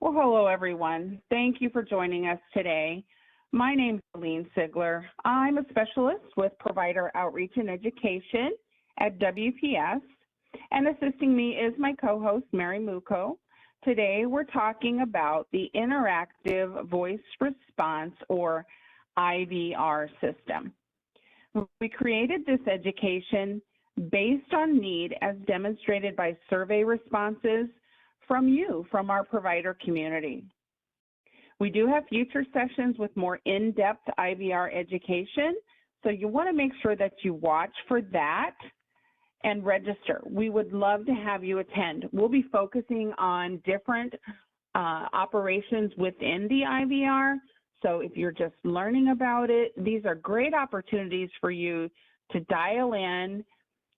Well, hello, everyone. Thank you for joining us today. My name is Aline Sigler. I'm a specialist with Provider Outreach and Education at WPS, and assisting me is my co-host, Mary Muko. Today, we're talking about the Interactive Voice Response, or IVR system. We created this education based on need as demonstrated by survey responses from you, from our provider community. We do have future sessions with more in-depth IVR education, so you want to make sure that you watch for that and register. We would love to have you attend. We'll be focusing on different operations within the IVR, so if you're just learning about it, these are great opportunities for you to dial in,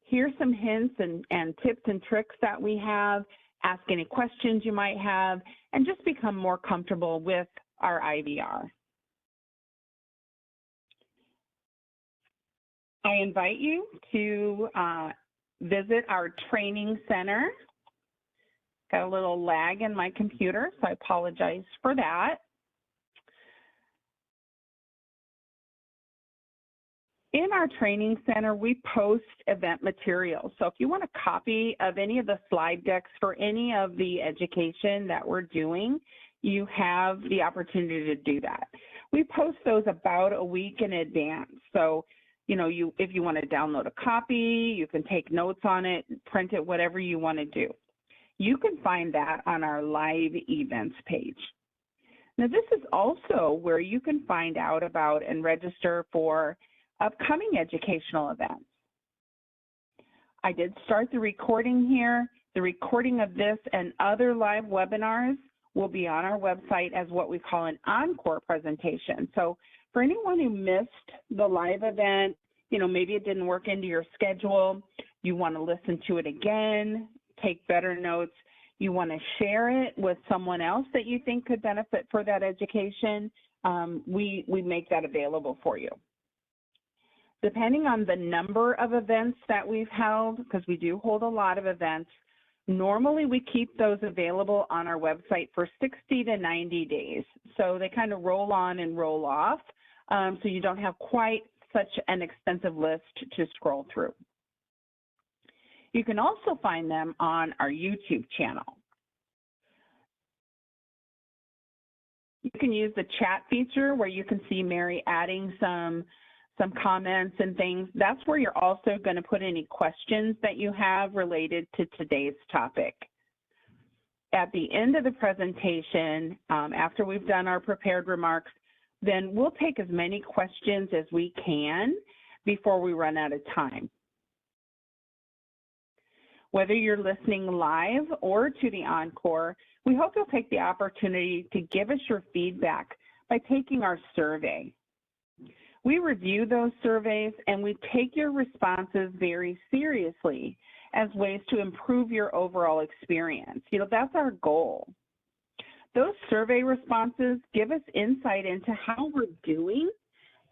hear some hints and tips and tricks that we have, ask any questions you might have, and just become more comfortable with our IVR. I invite you to visit our training center. Got a little lag in my computer, so I apologize for that. In our training center, we post event materials. So if you want a copy of any of the slide decks for any of the education that we're doing, you have the opportunity to do that. We post those about a week in advance. So, if you want to download a copy, you can take notes on it, print it, whatever you want to do. You can find that on our live events page. Now, this is also where you can find out about and register for upcoming educational events. I did start the recording here. The recording of this and other live webinars will be on our website as what we call an encore presentation. So for anyone who missed the live event, maybe it didn't work into your schedule, you want to listen to it again, take better notes, you want to share it with someone else that you think could benefit for that education, we make that available for you. Depending on the number of events that we've held, because we do hold a lot of events, normally we keep those available on our website for 60 to 90 days. So they kind of roll on and roll off, so you don't have quite such an extensive list to scroll through. You can also find them on our YouTube channel. You can use the chat feature where you can see Mary adding some comments and things. That's where you're also going to put any questions that you have related to today's topic. At the end of the presentation, after we've done our prepared remarks, then we'll take as many questions as we can before we run out of time. Whether you're listening live or to the encore, we hope you'll take the opportunity to give us your feedback by taking our survey. We review those surveys and we take your responses very seriously as ways to improve your overall experience. That's our goal. Those survey responses give us insight into how we're doing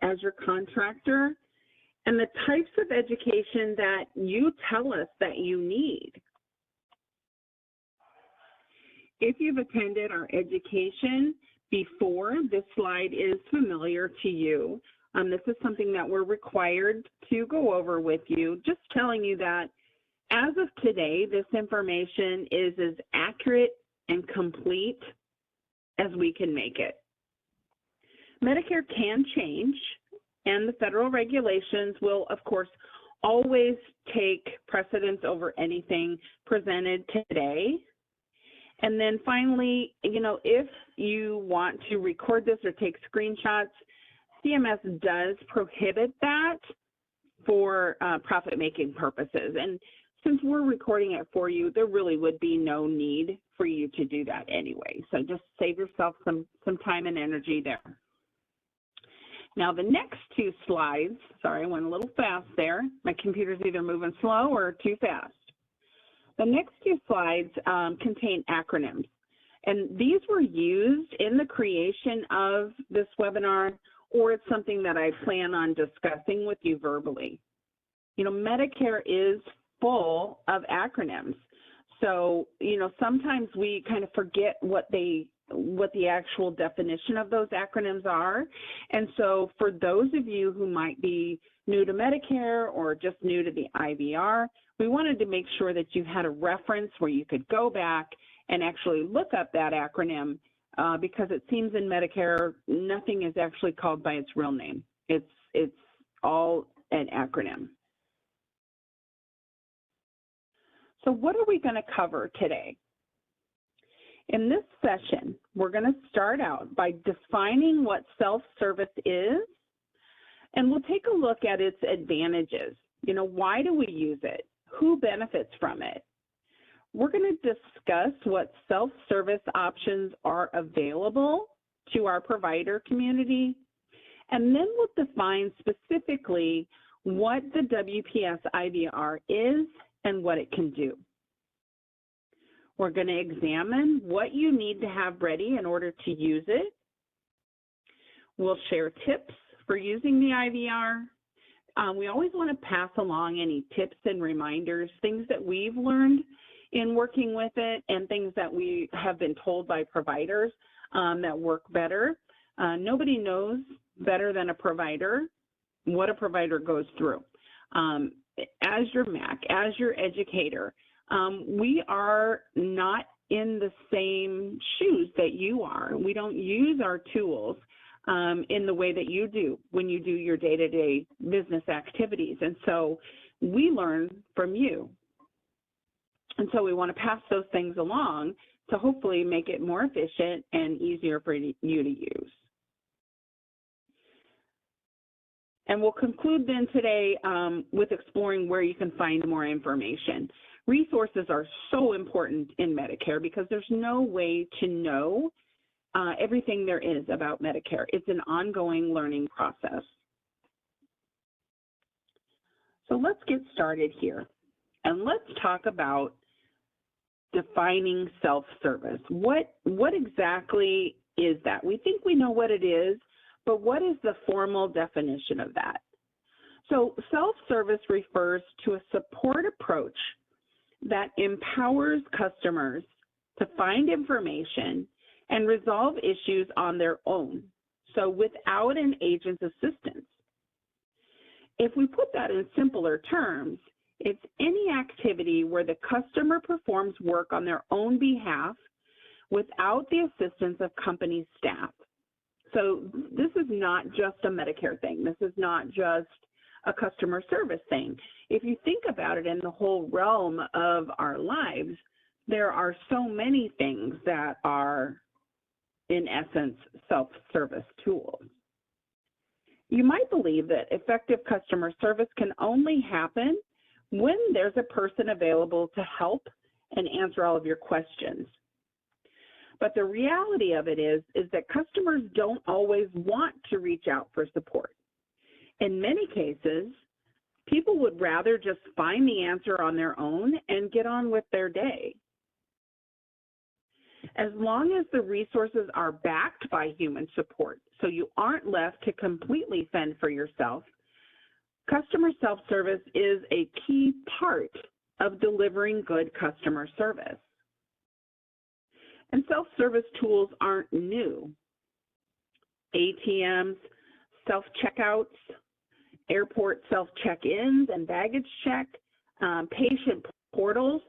as your contractor and the types of education that you tell us that you need. If you've attended our education before, this slide is familiar to you. This is something that we're required to go over with you, just telling you that as of today, this information is as accurate and complete as we can make it. Medicare can change, and the federal regulations will, of course, always take precedence over anything presented today. And then finally, if you want to record this or take screenshots, CMS does prohibit that for profit-making purposes. And since we're recording it for you, there really would be no need for you to do that anyway. So just save yourself some time and energy there. Now the next two slides, sorry, I went a little fast there. My computer's either moving slow or too fast. The next two slides contain acronyms. And these were used in the creation of this webinar, or it's something that I plan on discussing with you verbally. Medicare is full of acronyms. So, sometimes we kind of forget what they what the actual definition of those acronyms are. And so for those of you who might be new to Medicare or just new to the IVR, we wanted to make sure that you had a reference where you could go back and actually look up that acronym, because it seems in Medicare, nothing is actually called by its real name. It's all an acronym. So what are we going to cover today? In this session, we're going to start out by defining what self-service is, and we'll take a look at its advantages. You know, why do we use it? Who benefits from it? We're going to discuss what self-service options are available to our provider community, and then we'll define specifically what the WPS IVR is and what it can do. We're going to examine what you need to have ready in order to use it. We'll share tips for using the IVR. We always want to pass along any tips and reminders, things that we've learned in working with it and things that we have been told by providers that work better. Nobody knows better than a provider what a provider goes through. As your MAC, as your educator, we are not in the same shoes that you are. We don't use our tools in the way that you do when you do your day-to-day business activities. And so we learn from you. And so we want to pass those things along to hopefully make it more efficient and easier for you to use. And we'll conclude then today with exploring where you can find more information. Resources are so important in Medicare because there's no way to know everything there is about Medicare. It's an ongoing learning process. So let's get started here. And let's talk about defining self-service. What exactly is that? We think we know what it is, but what is the formal definition of that? So self-service refers to a support approach that empowers customers to find information and resolve issues on their own, so without an agent's assistance. If we put that in simpler terms, it's any activity where the customer performs work on their own behalf without the assistance of company staff. So this is not just a Medicare thing. This is not just a customer service thing. If you think about it in the whole realm of our lives, there are so many things that are, in essence, self-service tools. You might believe that effective customer service can only happen when there's a person available to help and answer all of your questions. But the reality of it is that customers don't always want to reach out for support. In many cases, people would rather just find the answer on their own and get on with their day. As long as the resources are backed by human support, so you aren't left to completely fend for yourself, customer self-service is a key part of delivering good customer service. And self-service tools aren't new. ATMs, self-checkouts, airport self-check-ins and baggage check, patient portals,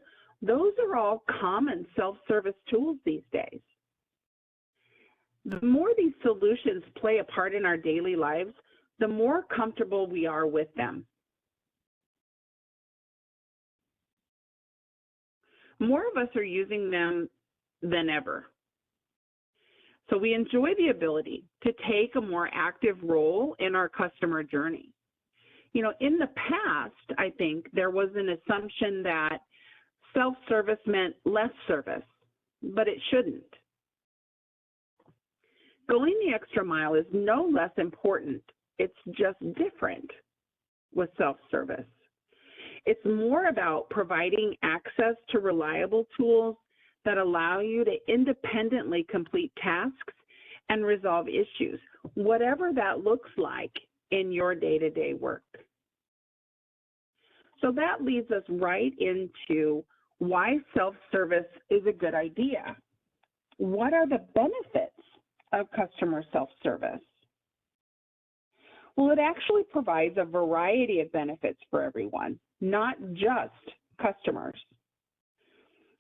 those are all common self-service tools these days. The more these solutions play a part in our daily lives, the more comfortable we are with them. More of us are using them than ever. So we enjoy the ability to take a more active role in our customer journey. You know, in the past, I think there was an assumption that self-service meant less service, but it shouldn't. Going the extra mile is no less important. It's just different with self-service. It's more about providing access to reliable tools that allow you to independently complete tasks and resolve issues, whatever that looks like in your day-to-day work. So that leads us right into why self-service is a good idea. What are the benefits of customer self-service? Well, it actually provides a variety of benefits for everyone, not just customers.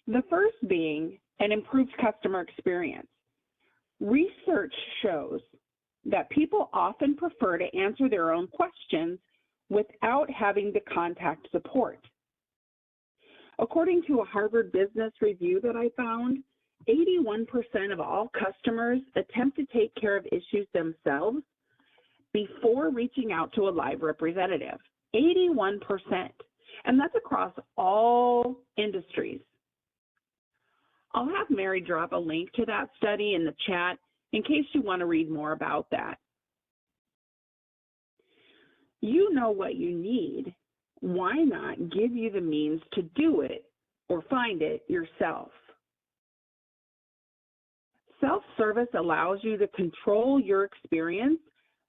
The first being an improved customer experience. Research shows that people often prefer to answer their own questions without having to contact support. According to a Harvard Business Review that I found, 81% of all customers attempt to take care of issues themselves before reaching out to a live representative. 81%. And that's across all industries. I'll have Mary drop a link to that study in the chat in case you want to read more about that. You know what you need. Why not give you the means to do it or find it yourself? Self-service allows you to control your experience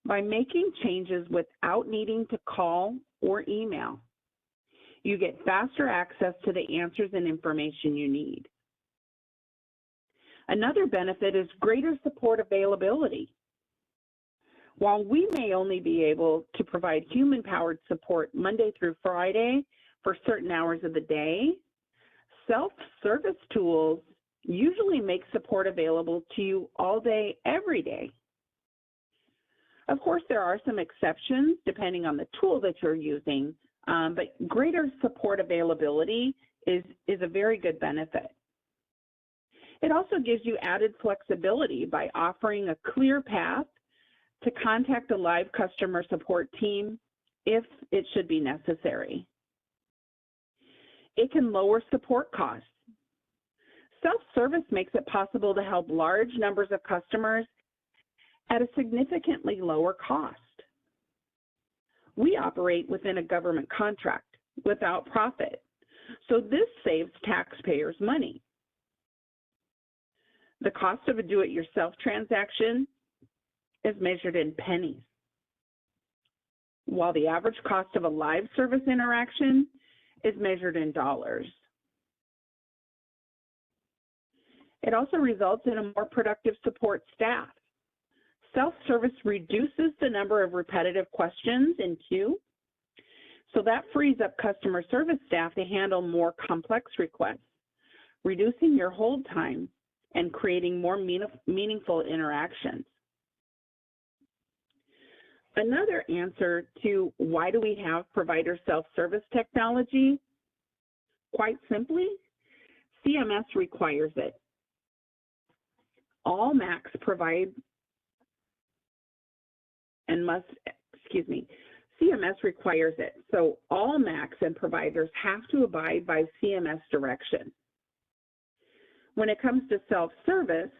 by making changes without needing to call or email. You get faster access to the answers and information you need. Another benefit is greater support availability. While we may only be able to provide human-powered support Monday through Friday for certain hours of the day, self-service tools usually make support available to you all day, every day. Of course, there are some exceptions depending on the tool that you're using, but greater support availability is a very good benefit. It also gives you added flexibility by offering a clear path to contact a live customer support team if it should be necessary. It can lower support costs. Self-service makes it possible to help large numbers of customers at a significantly lower cost. We operate within a government contract without profit, so this saves taxpayers money. The cost of a do-it-yourself transaction is measured in pennies, while the average cost of a live service interaction is measured in dollars. It also results in a more productive support staff. Self-service reduces the number of repetitive questions in queue, so that frees up customer service staff to handle more complex requests, reducing your hold time and creating more meaningful interactions. Another answer to why do we have provider self-service technology? Quite simply, CMS requires it. All Macs provide and must, CMS requires it. So all Macs and providers have to abide by CMS direction. When it comes to self-service,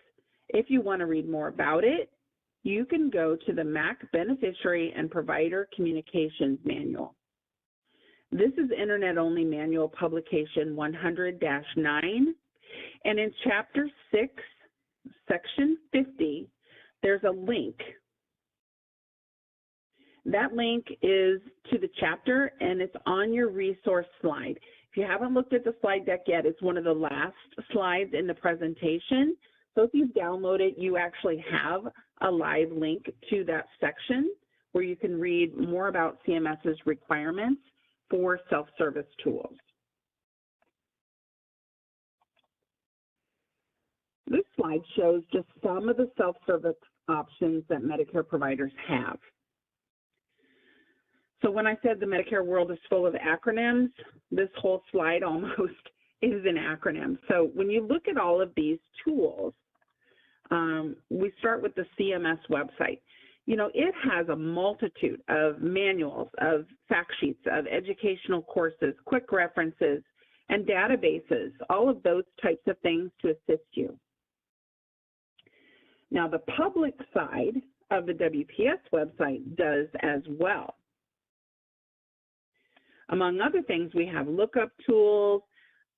if you want to read more about it, you can go to the Mac Beneficiary and Provider Communications Manual. This is Internet-only Manual Publication 100-9, and in Chapter 6, Section 50, there's a link. That link is to the chapter, and it's on your resource slide. If you haven't looked at the slide deck yet, it's one of the last slides in the presentation. So if you download it, you actually have a live link to that section where you can read more about CMS's requirements for self-service tools. This slide shows just some of the self-service options that Medicare providers have. So when I said the Medicare world is full of acronyms, this whole slide almost is an acronym. So when you look at all of these tools, we start with the CMS website. You know, it has a multitude of manuals, of fact sheets, of educational courses, quick references, and databases, all of those types of things to assist you. Now, the public side of the WPS website does as well. Among other things, we have lookup tools,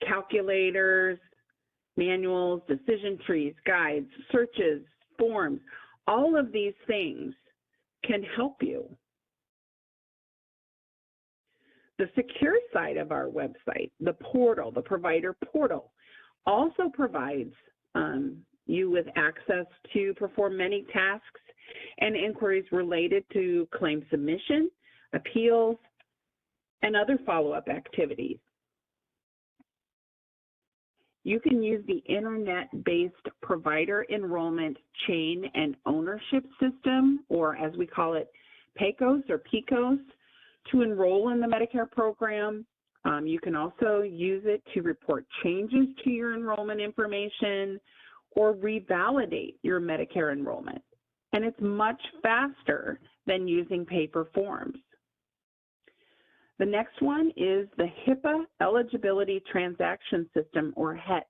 calculators, manuals, decision trees, guides, searches, forms. All of these things can help you. The secure side of our website, the portal, the provider portal, also provides you with access to perform many tasks and inquiries related to claim submission, appeals, and other follow-up activities. You can use the internet-based provider enrollment chain and ownership system, or as we call it, PACOS or PICOS, to enroll in the Medicare program. You can also use it to report changes to your enrollment information or revalidate your Medicare enrollment. And it's much faster than using paper forms. The next one is the HIPAA Eligibility Transaction System, or HETS,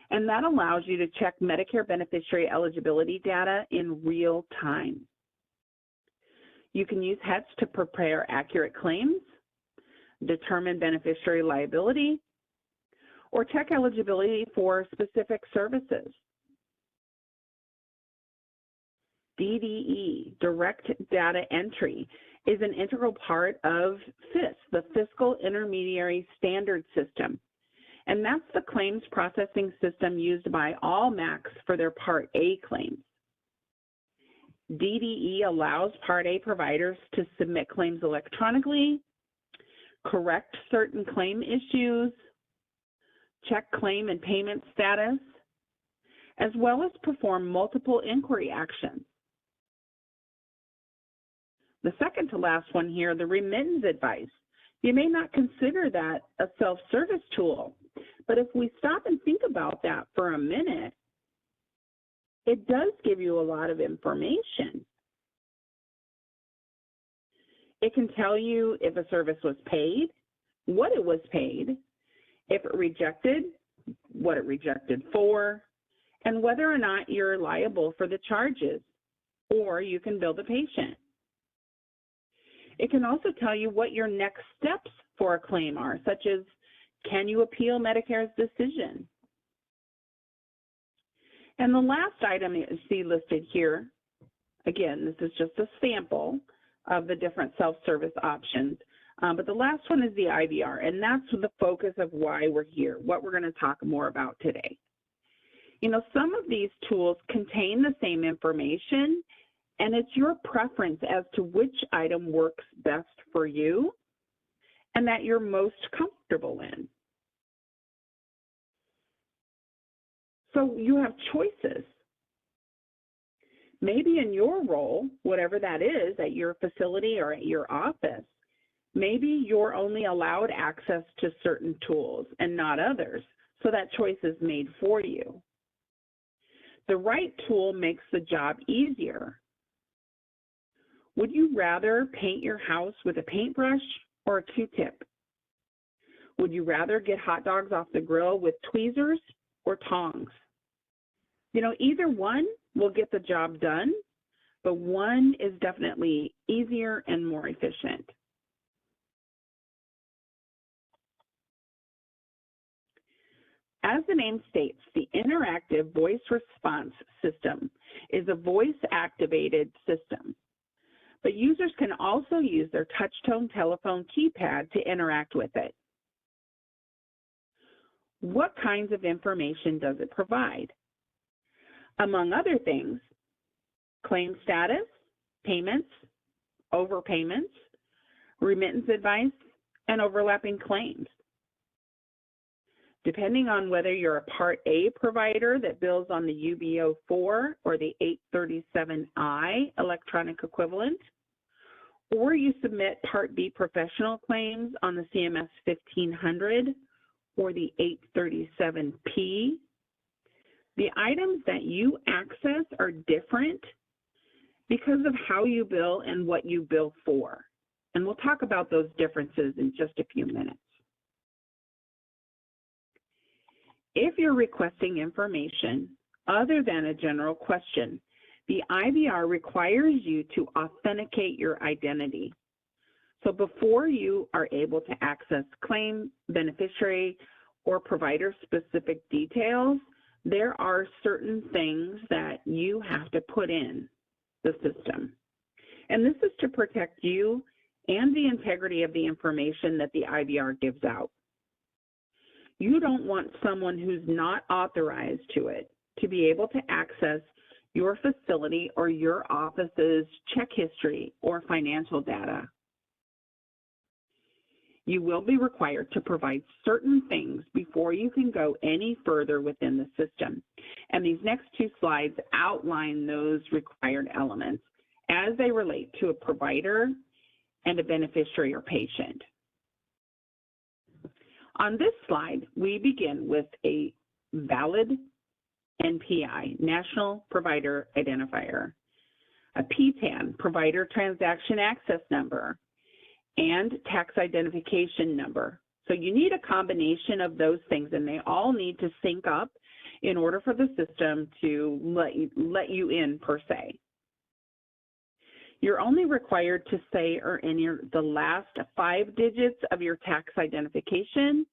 and that allows you to check Medicare beneficiary eligibility data in real time. You can use HETS to prepare accurate claims, determine beneficiary liability, or check eligibility for specific services. DDE, Direct Data Entry, is an integral part of FIS, the Fiscal Intermediary Standard System. And that's the claims processing system used by all MACs for their Part A claims. DDE allows Part A providers to submit claims electronically, correct certain claim issues, check claim and payment status, as well as perform multiple inquiry actions. The second to last one here, the remittance advice. You may not consider that a self-service tool, but if we stop and think about that for a minute, it does give you a lot of information. It can tell you if a service was paid, what it was paid, if it rejected, what it rejected for, and whether or not you're liable for the charges, or you can bill the patient. It can also tell you what your next steps for a claim are, such as, can you appeal Medicare's decision? And the last item you see listed here, again, this is just a sample of the different self-service options, but the last one is the IVR, and that's the focus of why we're here, what we're going to talk more about today. You know, some of these tools contain the same information, and it's your preference as to which item works best for you and that you're most comfortable in. So you have choices. Maybe in your role, whatever that is, at your facility or at your office, maybe you're only allowed access to certain tools and not others, so that choice is made for you. The right tool makes the job easier. Would you rather paint your house with a paintbrush or a Q-tip? Would you rather get hot dogs off the grill with tweezers or tongs? You know, either one will get the job done, but one is definitely easier and more efficient. As the name states, the interactive voice response system is a voice-activated system, but users can also use their touch-tone telephone keypad to interact with it. What kinds of information does it provide? Among other things, claim status, payments, overpayments, remittance advice, and overlapping claims. Depending on whether you're a Part A provider that bills on the UBO 4 or the 837I electronic equivalent, or you submit Part B professional claims on the CMS 1500 or the 837P, the items that you access are different because of how you bill and what you bill for. And we'll talk about those differences in just a few minutes. If you're requesting information other than a general question, the IVR requires you to authenticate your identity. So before you are able to access claim, beneficiary, or provider-specific details, there are certain things that you have to put in the system. And this is to protect you and the integrity of the information that the IVR gives out. You don't want someone who's not authorized to it to be able to access your facility or your office's check history or financial data. You will be required to provide certain things before you can go any further within the system. And these next two slides outline those required elements as they relate to a provider and a beneficiary or patient. On this slide, we begin with a valid NPI, National Provider Identifier, a PTAN, Provider Transaction Access Number, and tax identification number. So you need a combination of those things, and they all need to sync up in order for the system to let you in, per se. You're only required to say or enter the last 5 digits of your tax identification,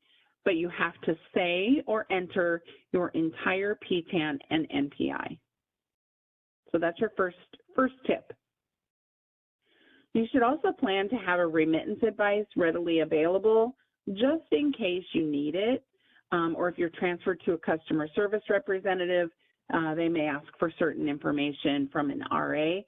but you have to say or enter your entire PTAN and NPI. So that's your first tip. You should also plan to have a remittance advice readily available just in case you need it, or if you're transferred to a customer service representative, they may ask for certain information from an RA,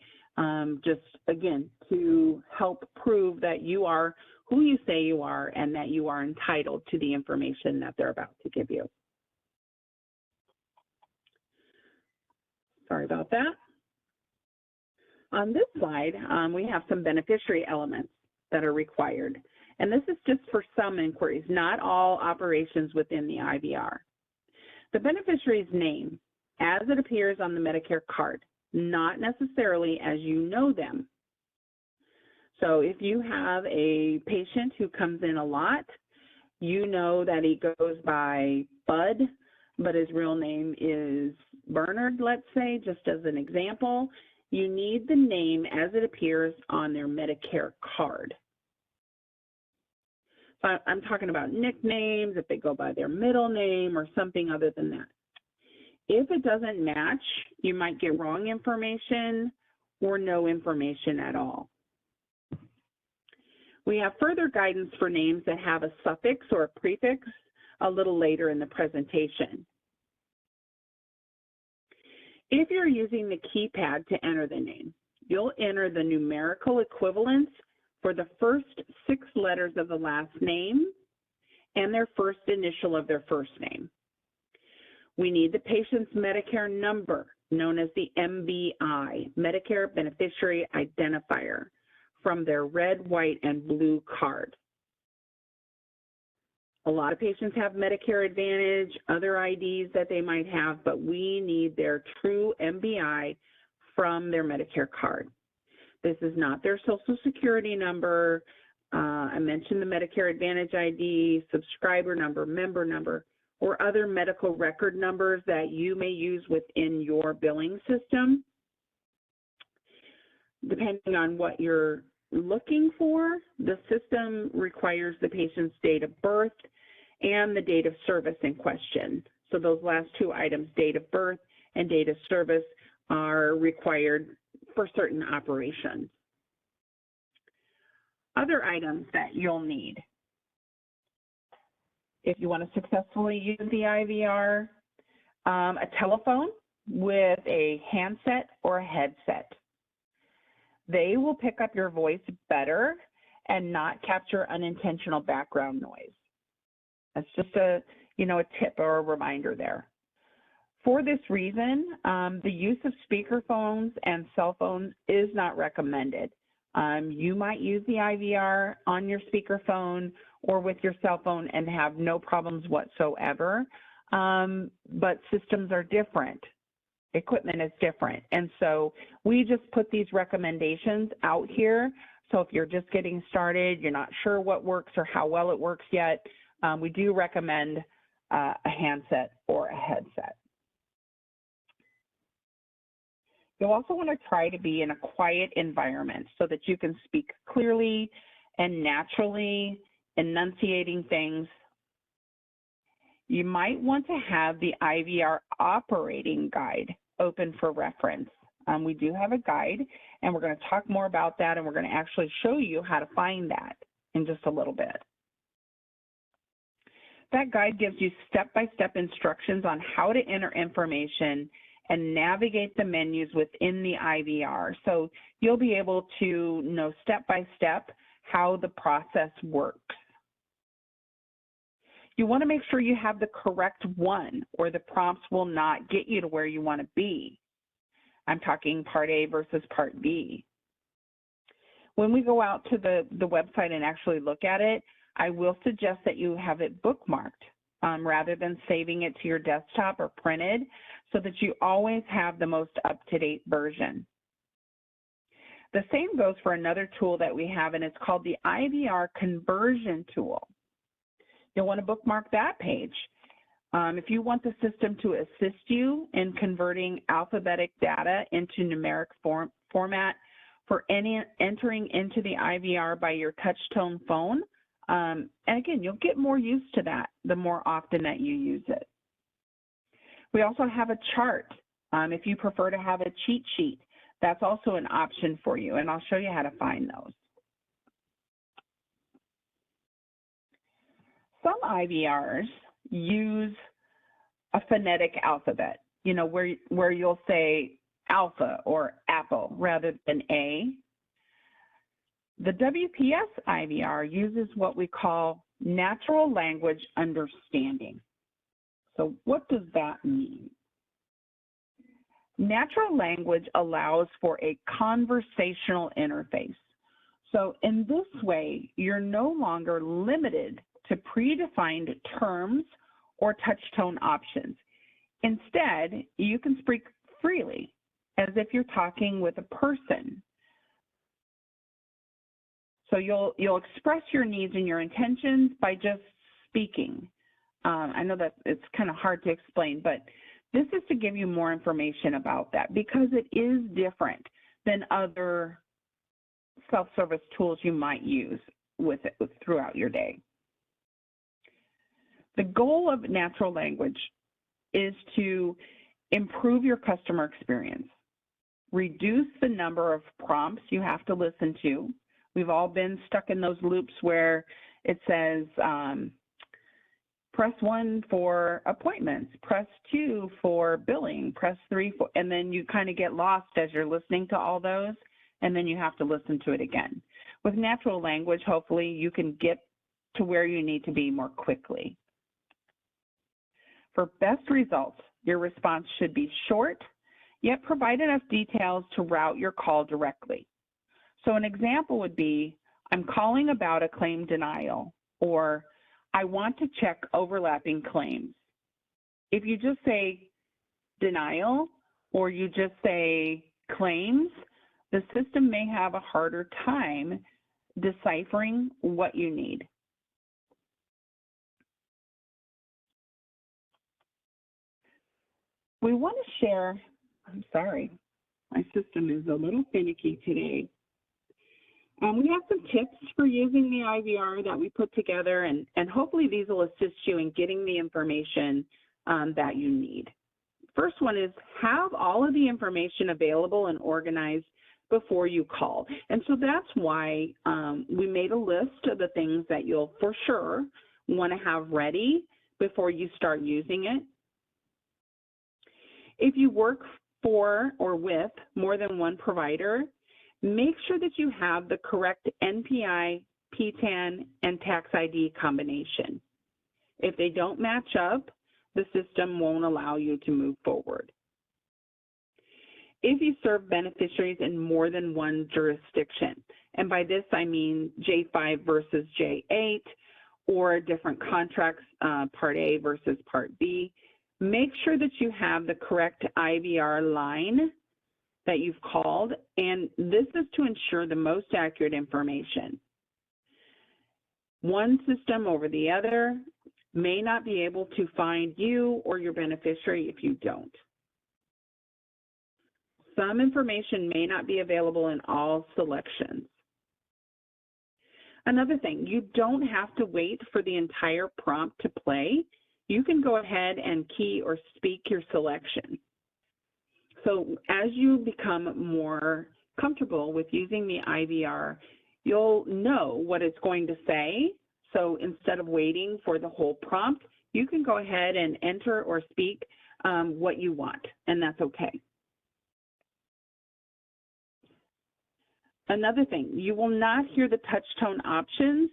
just again, to help prove that you are who you say you are and that you are entitled to the information that they're about to give you. Sorry about that. On this slide, we have some beneficiary elements that are required. And this is just for some inquiries, not all operations within the IVR. The beneficiary's name, as it appears on the Medicare card, not necessarily as you know them. So if you have a patient who comes in a lot, you know that he goes by Bud, but his real name is Bernard, let's say, just as an example. You need the name as it appears on their Medicare card. So I'm talking about nicknames, if they go by their middle name or something other than that. If it doesn't match, you might get wrong information or no information at all. We have further guidance for names that have a suffix or a prefix a little later in the presentation. If you're using the keypad to enter the name, you'll enter the numerical equivalents for the first 6 letters of the last name and their first initial of their first name. We need the patient's Medicare number, known as the MBI, Medicare Beneficiary Identifier, from their red, white, and blue card. A lot of patients have Medicare Advantage, other IDs that they might have, but we need their true MBI from their Medicare card. This is not their Social Security number. I mentioned the Medicare Advantage ID, subscriber number, member number, or other medical record numbers that you may use within your billing system. Depending on what you're looking for, the system requires the patient's date of birth and the date of service in question. So those last 2 items, date of birth and date of service, are required for certain operations. Other items that you'll need if you want to successfully use the IVR, a telephone with a handset or a headset. They will pick up your voice better and not capture unintentional background noise. That's just a tip or a reminder there. For this reason, the use of speakerphones and cell phones is not recommended. You might use the IVR on your speakerphone or with your cell phone and have no problems whatsoever, but systems are different. Equipment is different. And so we just put these recommendations out here. So if you're just getting started, you're not sure what works or how well it works yet, we do recommend a handset or a headset. You'll also want to try to be in a quiet environment so that you can speak clearly and naturally, enunciating things. You might want to have the IVR operating guide open for reference. We do have a guide, and we're going to talk more about that, and we're going to actually show you how to find that in just a little bit. That guide gives you step-by-step instructions on how to enter information and navigate the menus within the IVR. So you'll be able to know step-by-step how the process works. You want to make sure you have the correct one, or the prompts will not get you to where you want to be. I'm talking Part A versus Part B. When we go out to the website and actually look at it, I will suggest that you have it bookmarked rather than saving it to your desktop or printed, so that you always have the most up-to-date version. The same goes for another tool that we have, and it's called the IVR conversion tool. You'll want to bookmark that page. If you want the system to assist you in converting alphabetic data into numeric format for entering into the IVR by your touch-tone phone, and again, you'll get more used to that the more often that you use it. We also have a chart. If you prefer to have a cheat sheet, that's also an option for you, and I'll show you how to find those. Some IVRs use a phonetic alphabet, you know, where you'll say alpha or apple rather than A. The WPS IVR uses what we call natural language understanding. So what does that mean? Natural language allows for a conversational interface. So in this way, you're no longer limited to predefined terms or touch-tone options. Instead, you can speak freely as if you're talking with a person. So you'll express your needs and your intentions by just speaking. I know that it's kind of hard to explain, but this is to give you more information about that, because it is different than other self-service tools you might use throughout your day. The goal of natural language is to improve your customer experience, reduce the number of prompts you have to listen to. We've all been stuck in those loops where it says, press 1 for appointments, press 2 for billing, press 3 for, and then you kind of get lost as you're listening to all those, and then you have to listen to it again. With natural language, hopefully you can get to where you need to be more quickly. For best results, your response should be short, yet provide enough details to route your call directly. So an example would be, I'm calling about a claim denial, or I want to check overlapping claims. If you just say denial, or you just say claims, the system may have a harder time deciphering what you need. We want to share, I'm sorry, my system is a little finicky today. We have some tips for using the IVR that we put together, and hopefully these will assist you in getting the information that you need. First one is have all of the information available and organized before you call. And so that's why we made a list of the things that you'll for sure want to have ready before you start using it. If you work for or with more than one provider, make sure that you have the correct NPI, PTAN, and tax ID combination. If they don't match up, the system won't allow you to move forward. If you serve beneficiaries in more than one jurisdiction, and by this I mean J5 versus J8, or different contracts, Part A versus Part B, make sure that you have the correct IVR line that you've called, and this is to ensure the most accurate information. One system over the other may not be able to find you or your beneficiary if you don't. Some information may not be available in all selections. Another thing, you don't have to wait for the entire prompt to play. You can go ahead and key or speak your selection. So as you become more comfortable with using the IVR, you'll know what it's going to say, So instead of waiting for the whole prompt, you can go ahead and enter or speak what you want, and that's okay. Another thing, you will not hear the touch tone options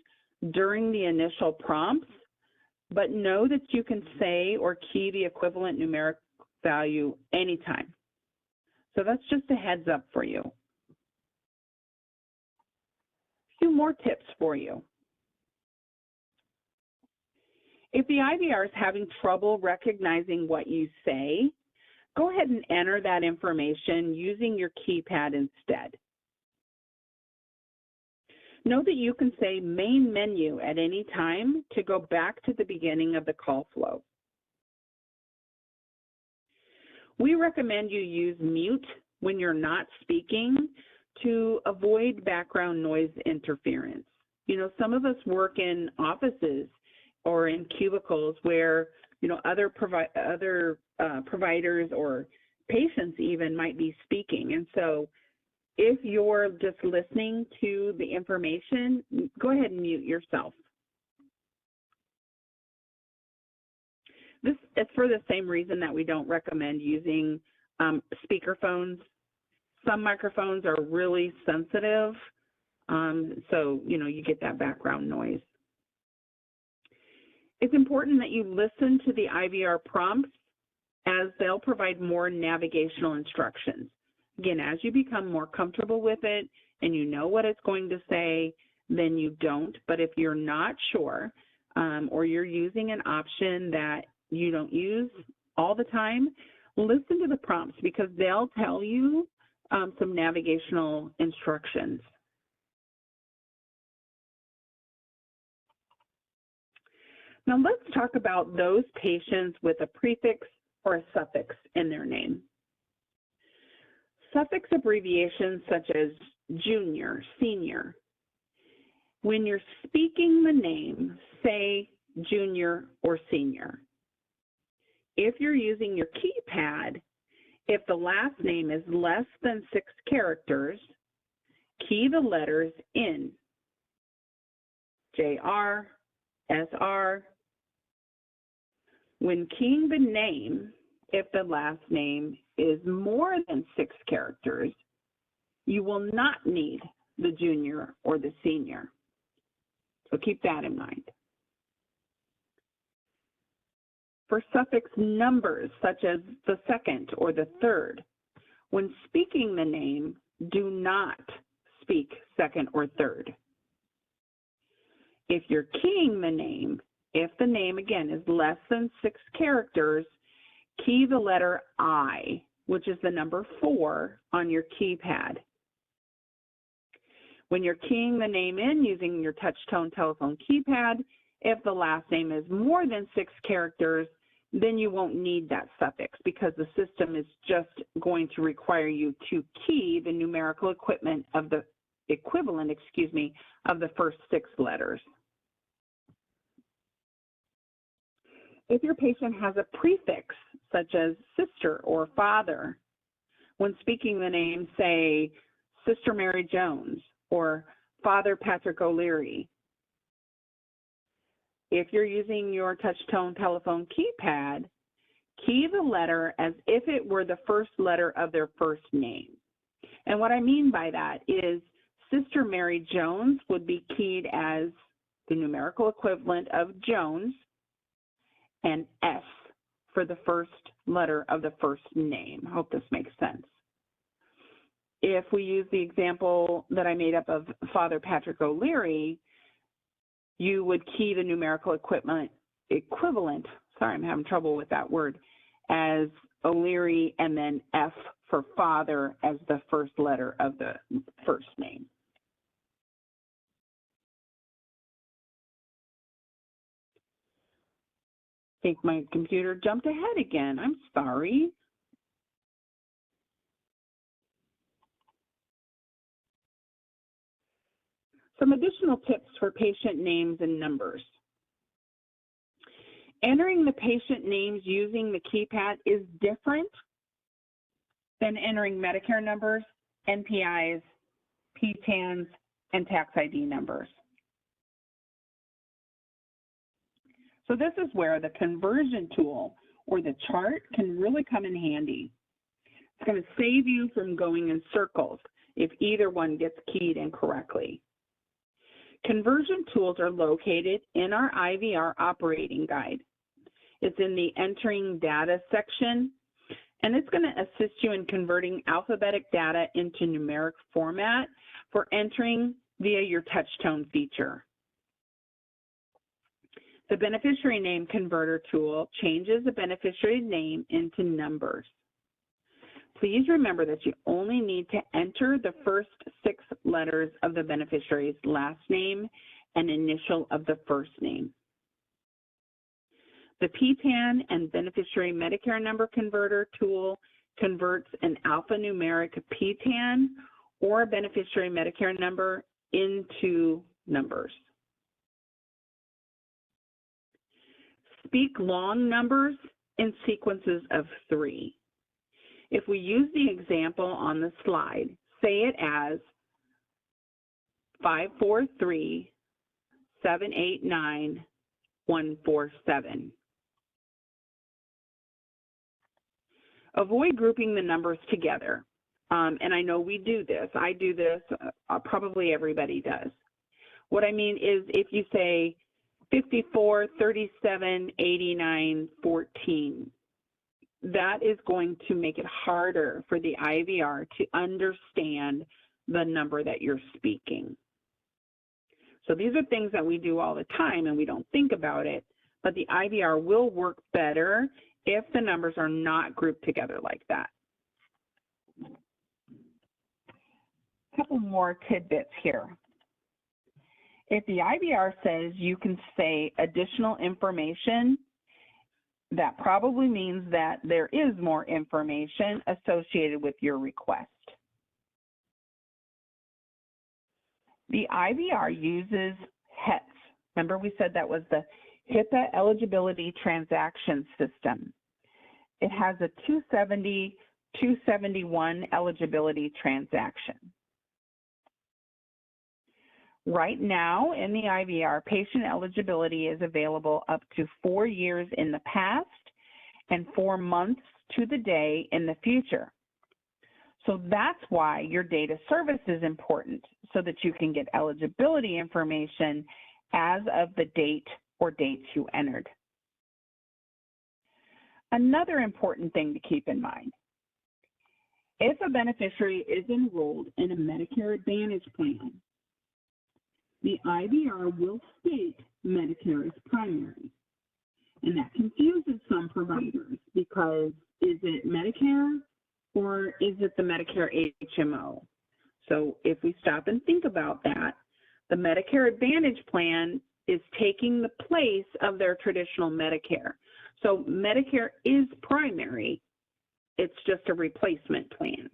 during the initial prompts, but know that you can say or key the equivalent numeric value anytime. So that's just a heads up for you. A few more tips for you. If the IVR is having trouble recognizing what you say, go ahead and enter that information using your keypad instead. Know that you can say main menu at any time to go back to the beginning of the call flow. We recommend you use mute when you're not speaking to avoid background noise interference. You know, some of us work in offices or in cubicles where, you know, other providers or patients even might be speaking. And so if you're just listening to the information, go ahead and mute yourself. This is for the same reason that we don't recommend using speakerphones. Some microphones are really sensitive, so you know you get that background noise. It's important that you listen to the IVR prompts as they'll provide more navigational instructions. Again, as you become more comfortable with it and you know what it's going to say, then you don't. But if you're not sure or you're using an option that you don't use all the time, listen to the prompts because they'll tell you some navigational instructions. Now let's talk about those patients with a prefix or a suffix in their name. Suffix abbreviations such as junior, senior. When you're speaking the name, say junior or senior. If you're using your keypad, if the last name is less than 6 characters, key the letters in. JR, SR. When keying the name, if the last name is more than 6 characters, you will not need the junior or the senior. So keep that in mind. For suffix numbers, such as the second or the third, when speaking the name, do not speak second or third. If you're keying the name, if the name, again, is less than 6 characters, key the letter I, which is the number 4 on your keypad. When you're keying the name in using your touch-tone telephone keypad, if the last name is more than 6 characters, then you won't need that suffix because the system is just going to require you to key the numerical equivalent of the first 6 letters. If your patient has a prefix, such as sister or father, when speaking the name, say, Sister Mary Jones or Father Patrick O'Leary. If you're using your touch-tone telephone keypad, key the letter as if it were the first letter of their first name. And what I mean by that is Sister Mary Jones would be keyed as the numerical equivalent of Jones, and S for the first letter of the first name. I hope this makes sense. If we use the example that I made up of Father Patrick O'Leary, you would key the numerical equivalent, sorry, I'm having trouble with that word, as O'Leary and then F for father as the first letter of the first name. I think my computer jumped ahead again. I'm sorry. Some additional tips for patient names and numbers. Entering the patient names using the keypad is different than entering Medicare numbers, NPIs, PTANs, and tax ID numbers. So this is where the conversion tool or the chart can really come in handy. It's going to save you from going in circles if either one gets keyed incorrectly. Conversion tools are located in our IVR operating guide. It's in the entering data section, and it's going to assist you in converting alphabetic data into numeric format for entering via your touchtone feature. The beneficiary name converter tool changes the beneficiary name into numbers. Please remember that you only need to enter the first 6 letters of the beneficiary's last name and initial of the first name. The PTAN and beneficiary Medicare number converter tool converts an alphanumeric PTAN or beneficiary Medicare number into numbers. Speak long numbers in sequences of 3. If we use the example on the slide, say it as 543 789 147. Avoid grouping the numbers together. And I know we do this. I do this. Probably everybody does. What I mean is if you say 54, 37, 89, 14, that is going to make it harder for the IVR to understand the number that you're speaking. So these are things that we do all the time and we don't think about it, but the IVR will work better if the numbers are not grouped together like that. A couple more tidbits here. If the IVR says you can say additional information, that probably means that there is more information associated with your request. The IVR uses HETS. Remember we said that was the HIPAA eligibility transaction system. It has a 270-271 eligibility transaction. Right now in the IVR, patient eligibility is available up to 4 years in the past and 4 months to the day in the future. So that's why your data service is important, so that you can get eligibility information as of the date or dates you entered. Another important thing to keep in mind, if a beneficiary is enrolled in a Medicare Advantage plan, the IVR will state Medicare as primary. And that confuses some providers because is it Medicare or is it the Medicare HMO? So if we stop and think about that, the Medicare Advantage plan is taking the place of their traditional Medicare. So Medicare is primary, it's just a replacement plan.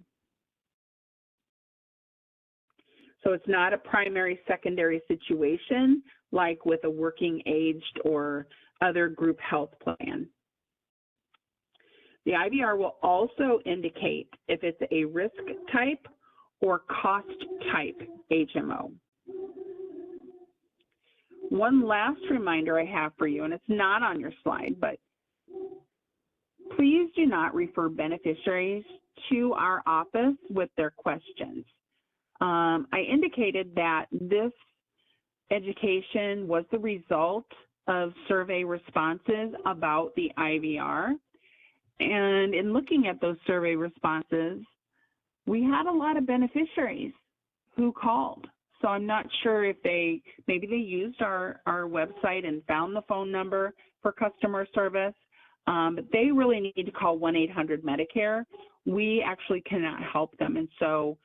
So it's not a primary secondary situation like with a working aged or other group health plan. The IVR will also indicate if it's a risk type or cost type HMO. One last reminder I have for you, and it's not on your slide, but please do not refer beneficiaries to our office with their questions. I indicated that this education was the result of survey responses about the IVR. And in looking at those survey responses, we had a lot of beneficiaries who called. So I'm not sure if maybe they used our website and found the phone number for customer service, but they really need to call 1-800-MEDICARE. We actually cannot help them. And so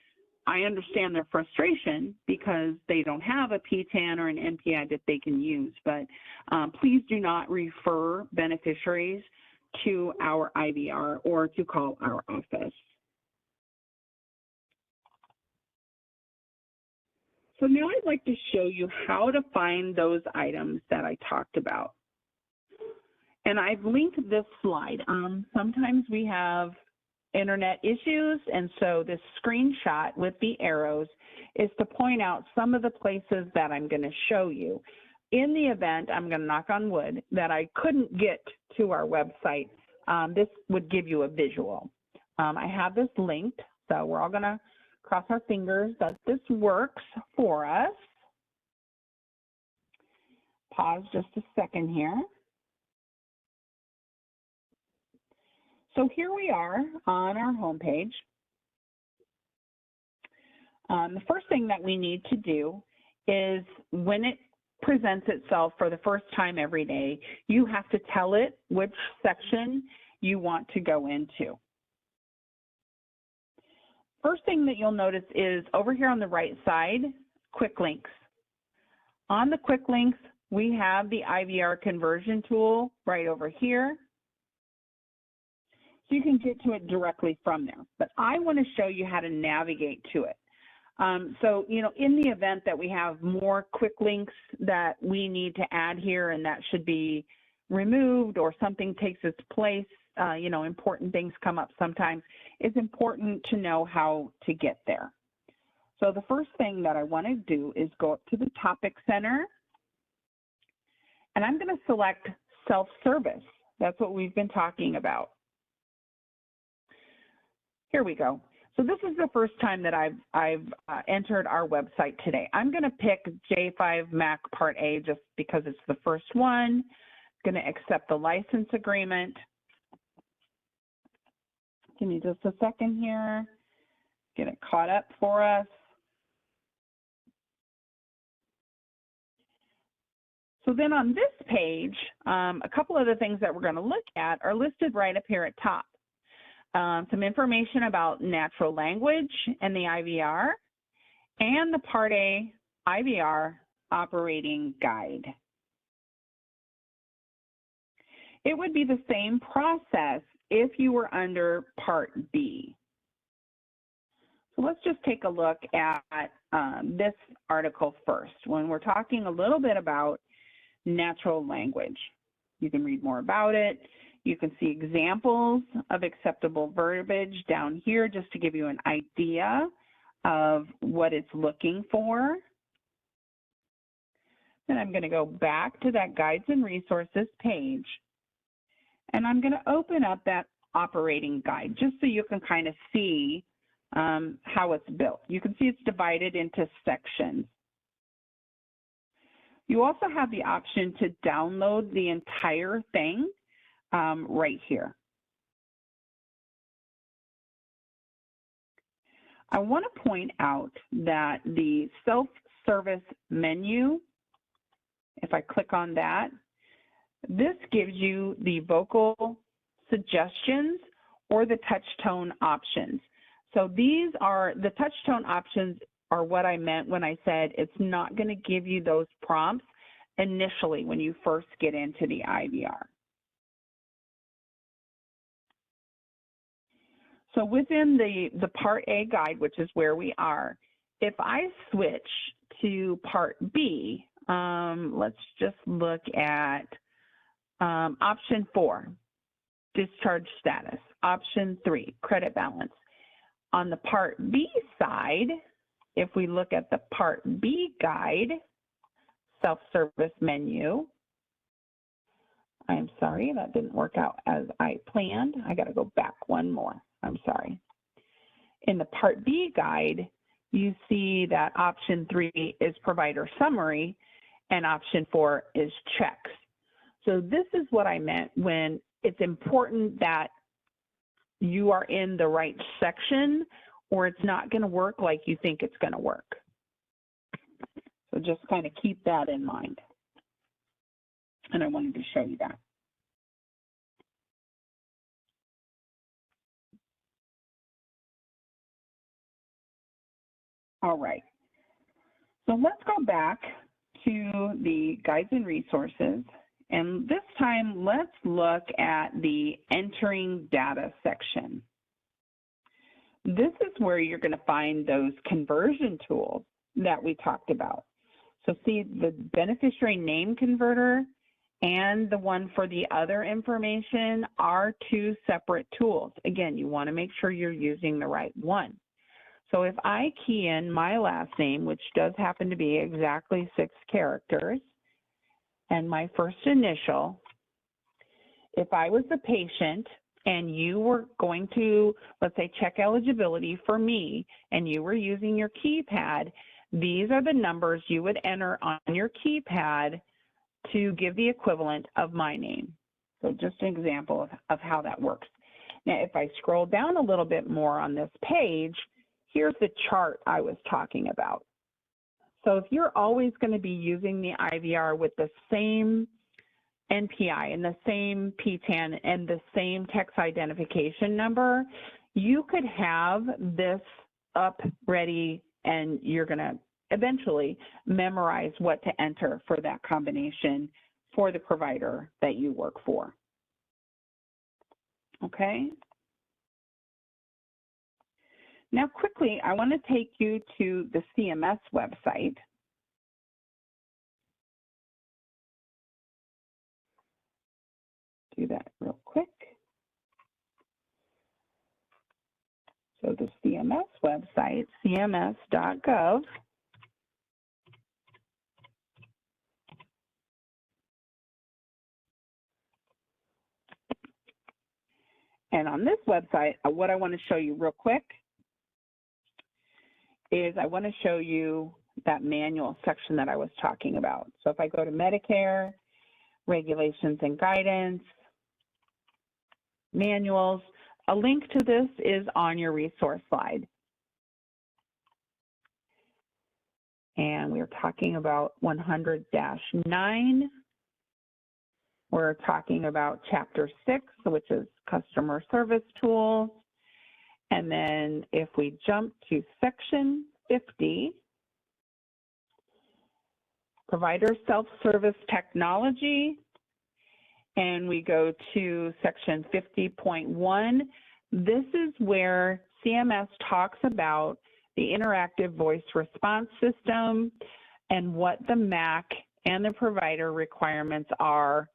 I understand their frustration because they don't have a PTAN or an NPI that they can use, but please do not refer beneficiaries to our IVR or to call our office. So now I'd like to show you how to find those items that I talked about. And I've linked this slide. Sometimes we have internet issues, and so this screenshot with the arrows is to point out some of the places that I'm going to show you. in the event, I'm going to knock on wood, that I couldn't get to our website, this would give you a visual. I have this linked, so we're all going to cross our fingers that this works for us. Pause just a second here. So here we are on our homepage. The first thing that we need to do is when it presents itself for the first time every day, you have to tell it which section you want to go into. First thing that you'll notice is over here on the right side, quick links. On the quick links, we have the IVR conversion tool right over here. So you can get to it directly from there. But I want to show you how to navigate to it. So, you know, in the event that we have more quick links that we need to add here and that should be removed or something takes its place, you know, important things come up sometimes, it's important to know how to get there. So the first thing that I want to do is go up to the topic center, and I'm going to select self-service. That's what we've been talking about. Here we go. So this is the first time that I've entered our website today. I'm going to pick J5 Mac Part A just because it's the first one. I'm going to accept the license agreement. Give me just a second here. Get it caught up for us. So then on this page, a couple of the things that we're going to look at are listed right up here at top. Some information about natural language and the IVR, and the Part A IVR operating guide. It would be the same process if you were under Part B. So let's just take a look at this article first. When we're talking a little bit about natural language, you can read more about it. You can see examples of acceptable verbiage down here just to give you an idea of what it's looking for. Then I'm going to go back to that guides and resources page, and I'm going to open up that operating guide just so you can kind of see how it's built. You can see it's divided into sections. You also have the option to download the entire thing right here. I want to point out that the self-service menu, if I click on that, this gives you the vocal suggestions or the touch tone options. So these are, the touch tone options are what I meant when I said it's not going to give you those prompts initially when you first get into the IVR. So within the Part A guide, which is where we are, if I switch to Part B, let's just look at option 4, discharge status, option 3, credit balance. On the Part B side, if we look at the Part B guide, self-service menu, I'm sorry, that didn't work out as I planned. I got to go back one more. I'm sorry. In the Part B guide, you see that option 3 is provider summary and option 4 is checks. So this is what I meant when it's important that you are in the right section or it's not going to work like you think it's going to work. So just kind of keep that in mind. And I wanted to show you that. All right, so let's go back to the guides and resources, and this time let's look at the entering data section. This is where you're going to find those conversion tools that we talked about. So see, the beneficiary name converter and the one for the other information are 2 separate tools. Again, you want to make sure you're using the right one. So if I key in my last name, which does happen to be exactly 6 characters, and my first initial. If I was the patient and you were going to, let's say, check eligibility for me, and you were using your keypad, these are the numbers you would enter on your keypad to give the equivalent of my name. So just an example of how that works. Now, if I scroll down a little bit more on this page, here's the chart I was talking about. So if you're always going to be using the IVR with the same NPI and the same PTAN and the same text identification number, you could have this up ready, and you're going to eventually memorize what to enter for that combination for the provider that you work for. Okay? Now quickly, I want to take you to the CMS website. Do that real quick. So the CMS website, cms.gov. And on this website, what I want to show you real quick is I want to show you that manual section that I was talking about. So if I go to Medicare, regulations and guidance, manuals, a link to this is on your resource slide. And we're talking about 100-9. We're talking about Chapter 6, which is customer service tools. And then if we jump to Section 50, provider self-service technology, and we go to Section 50.1, this is where CMS talks about the interactive voice response system and what the MAC and the provider requirements are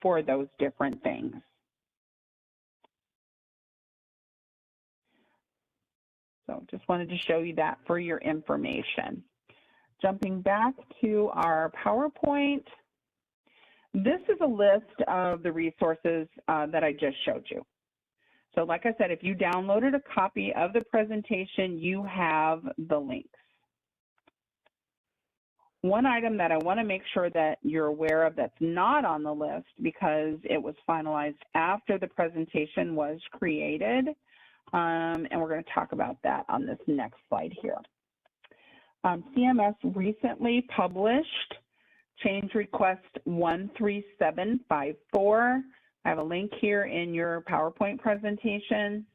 for those different things. So just wanted to show you that for your information. Jumping back to our PowerPoint, this is a list of the resources that I just showed you. So like I said, if you downloaded a copy of the presentation, you have the links. One item that I want to make sure that you're aware of that's not on the list because it was finalized after the presentation was created, and we're going to talk about that on this next slide here. CMS recently published Change Request 13754. I have a link here in your PowerPoint presentation.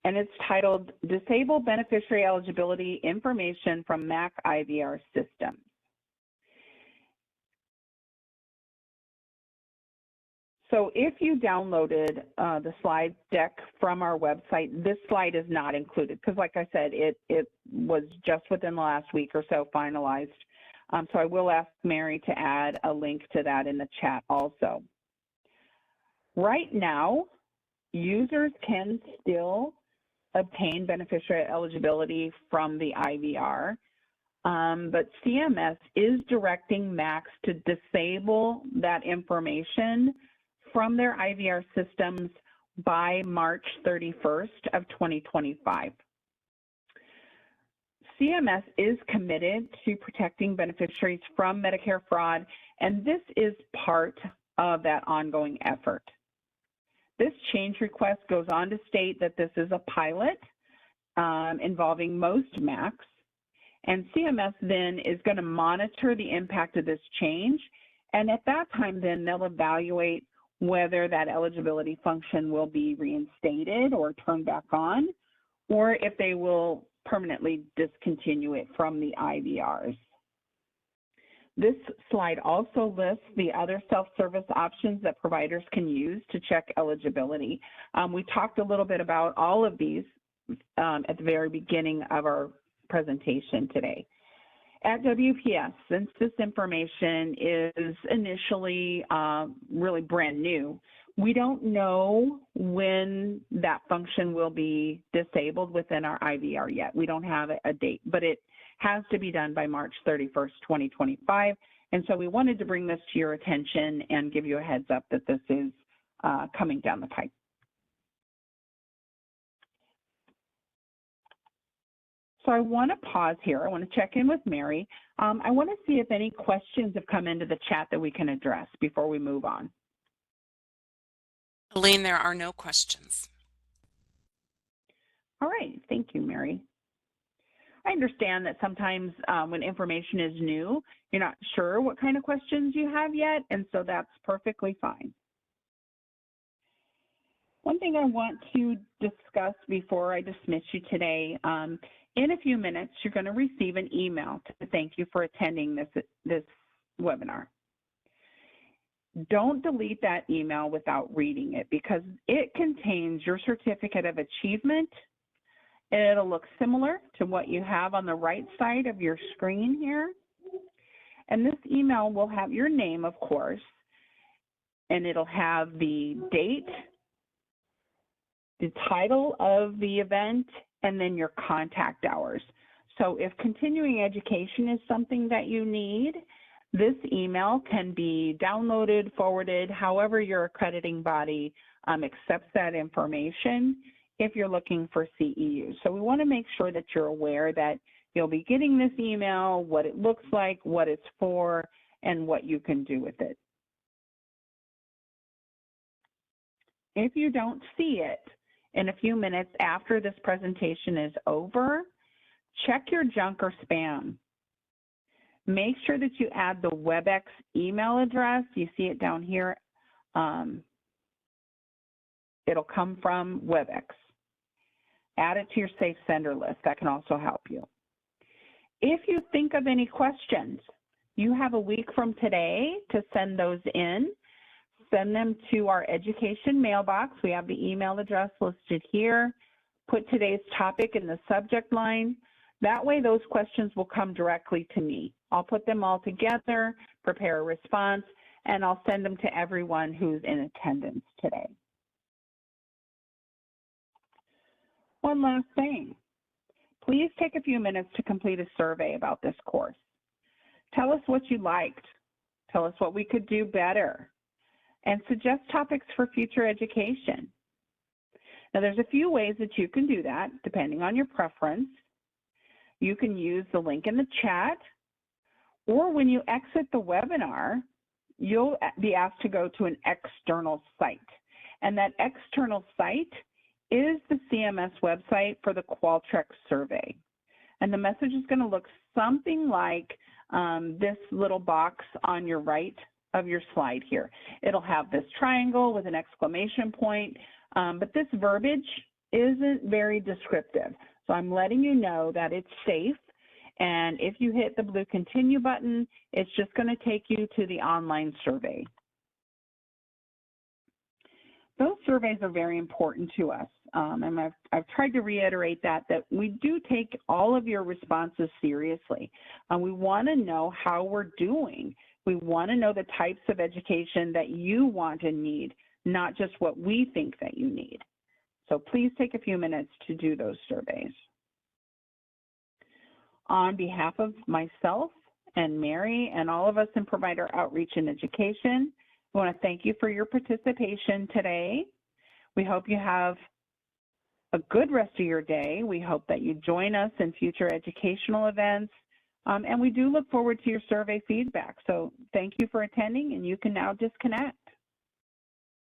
And it's titled Disable Beneficiary Eligibility Information from MAC IVR Systems. So if you downloaded the slide deck from our website, this slide is not included because like I said, it was just within the last week or so finalized. So I will ask Mary to add a link to that in the chat also. Right now, users can still obtain beneficiary eligibility from the IVR, but CMS is directing MACs to disable that information from their IVR systems by March 31st of 2025. CMS is committed to protecting beneficiaries from Medicare fraud, and this is part of that ongoing effort. This change request goes on to state that this is a pilot involving most MACs, and CMS then is going to monitor the impact of this change, and at that time then they'll evaluate whether that eligibility function will be reinstated or turned back on, or if they will permanently discontinue it from the IVRs. This slide also lists the other self-service options that providers can use to check eligibility. We talked a little bit about all of these at the very beginning of our presentation today. At WPS, since this information is initially really brand new, We don't know when that function will be disabled within our IVR yet. We don't have a date, but it has to be done by March 31st, 2025. And so we wanted to bring this to your attention and give you a heads up that this is coming down the pipe. So I want to pause here. I want to check in with Mary. I want to see if any questions have come into the chat that we can address before we move on. Elaine, there are no questions. All right, thank you, Mary. I understand that sometimes when information is new, you're not sure what kind of questions you have yet, and so that's perfectly fine. One thing I want to discuss before I dismiss you today, in a few minutes, you're going to receive an email to thank you for attending this webinar. Don't delete that email without reading it because it contains your certificate of achievement. It'll look similar to what you have on the right side of your screen here. And this email will have your name, of course, and it'll have the date, the title of the event, and then your contact hours. So if continuing education is something that you need, this email can be downloaded, forwarded, however your accrediting body accepts that information if you're looking for CEU. So we want to make sure that you're aware that you'll be getting this email, what it looks like, what it's for, and what you can do with it. If you don't see it in a few minutes after this presentation is over, check your junk or spam. Make sure that you add the WebEx email address. You see it down here. It'll come from WebEx. Add it to your safe sender list. That can also help you. If you think of any questions, you have a week from today to send those in. Send them to our education mailbox. We have the email address listed here. Put today's topic in the subject line. That way those questions will come directly to me. I'll put them all together, prepare a response, and I'll send them to everyone who's in attendance today. One last thing. Please take a few minutes to complete a survey about this course. Tell us what you liked. Tell us what we could do better. And suggest topics for future education. Now, there's a few ways that you can do that, depending on your preference. You can use the link in the chat, or when you exit the webinar, you'll be asked to go to an external site. And that external site is the CMS website for the Qualtrics survey. And the message is going to look something like this little box on your right of your slide here. It'll have this triangle with an exclamation point, but this verbiage isn't very descriptive. So I'm letting you know that it's safe, and if you hit the blue continue button, it's just going to take you to the online survey. Those surveys are very important to us, and I've tried to reiterate that we do take all of your responses seriously. We want to know how we're doing. We want to know the types of education that you want and need, not just what we think that you need. So please take a few minutes to do those surveys. On behalf of myself and Mary and all of us in Provider Outreach and Education, I want to thank you for your participation today. We hope you have a good rest of your day. We hope that you join us in future educational events, and we do look forward to your survey feedback. So thank you for attending, and you can now disconnect.